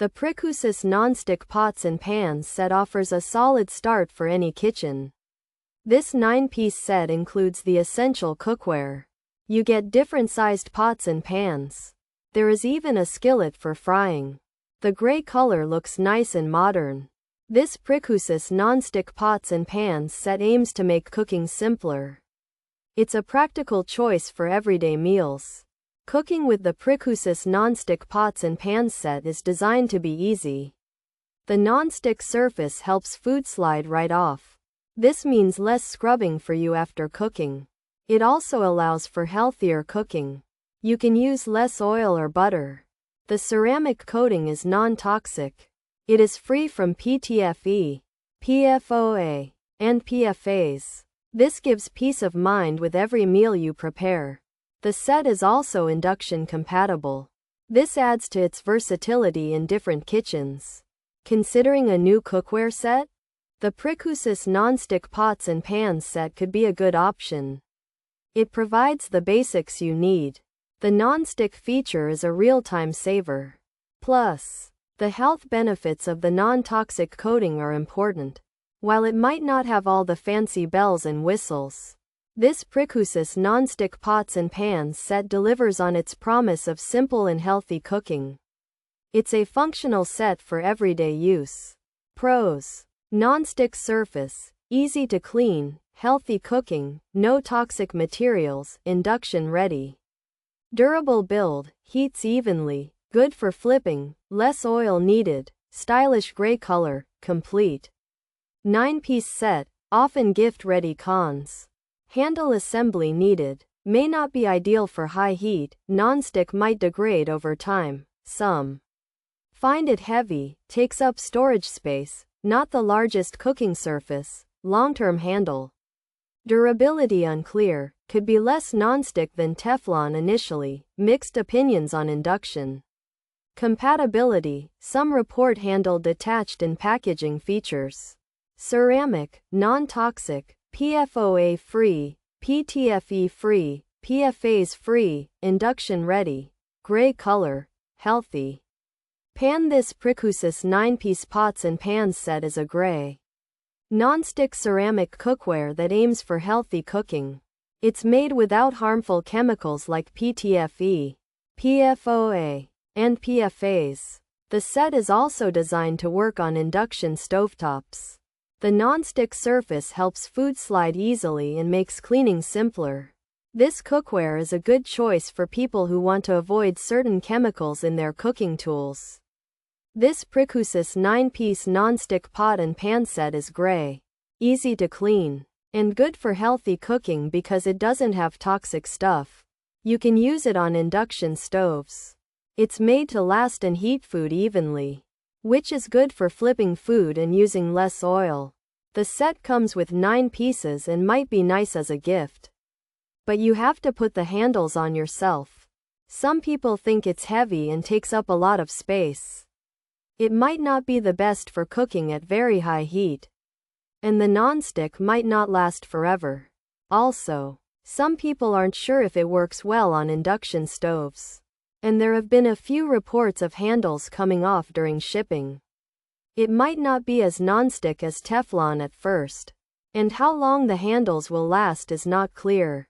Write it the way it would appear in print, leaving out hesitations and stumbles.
The PRICUSIS Nonstick Pots and Pans set offers a solid start for any kitchen. This 9-piece set includes the essential cookware. You get different-sized pots and pans. There is even a skillet for frying. The gray color looks nice and modern. This PRICUSIS Nonstick Pots and Pans set aims to make cooking simpler. It's a practical choice for everyday meals. Cooking with the PRICUSIS Nonstick Pots and Pans set is designed to be easy. The non-stick surface helps food slide right off. This means less scrubbing for you after cooking. It also allows for healthier cooking. You can use less oil or butter. The ceramic coating is non-toxic. It is free from PTFE, PFOA, and PFAS. This gives peace of mind with every meal you prepare. The set is also induction compatible. This adds to its versatility in different kitchens. Considering a new cookware set? The PRICUSIS Nonstick Pots and Pans set could be a good option. It provides the basics you need. The non-stick feature is a real-time saver. Plus, the health benefits of the non-toxic coating are important. While it might not have all the fancy bells and whistles, this PRICUSIS Nonstick Pots and Pans set delivers on its promise of simple and healthy cooking. It's a functional set for everyday use. Pros: non-stick surface, easy to clean, healthy cooking, no toxic materials, induction ready. Durable build, heats evenly, good for flipping, less oil needed, stylish gray color, complete. 9-piece set, often gift-ready. Cons: handle assembly needed, may not be ideal for high heat, non-stick might degrade over time. Some find it heavy, takes up storage space, not the largest cooking surface, long-term handle. Durability unclear, could be less non-stick than Teflon initially, mixed opinions on induction. Compatibility, some report handle detached and packaging features. Ceramic, non-toxic, PFOA free, PTFE free, PFAS free, induction ready, gray color, healthy. Pan: this PRICUSIS 9-piece pots and pans set is a gray non-stick ceramic cookware that aims for healthy cooking. It's made without harmful chemicals like PTFE, PFOA, and PFAS. The set is also designed to work on induction stovetops. The non-stick surface helps food slide easily and makes cleaning simpler. This cookware is a good choice for people who want to avoid certain chemicals in their cooking tools. This PRICUSIS 9-piece non-stick pot and pan set is gray, easy to clean, and good for healthy cooking because it doesn't have toxic stuff. You can use it on induction stoves. It's made to last and heat food evenly, which is good for flipping food and using less oil. The set comes with 9 pieces and might be nice as a gift. But you have to put the handles on yourself. Some people think it's heavy and takes up a lot of space. It might not be the best for cooking at very high heat. And the non-stick might not last forever. Also, some people aren't sure if it works well on induction stoves. And there have been a few reports of handles coming off during shipping. It might not be as non-stick as Teflon at first. And how long the handles will last is not clear.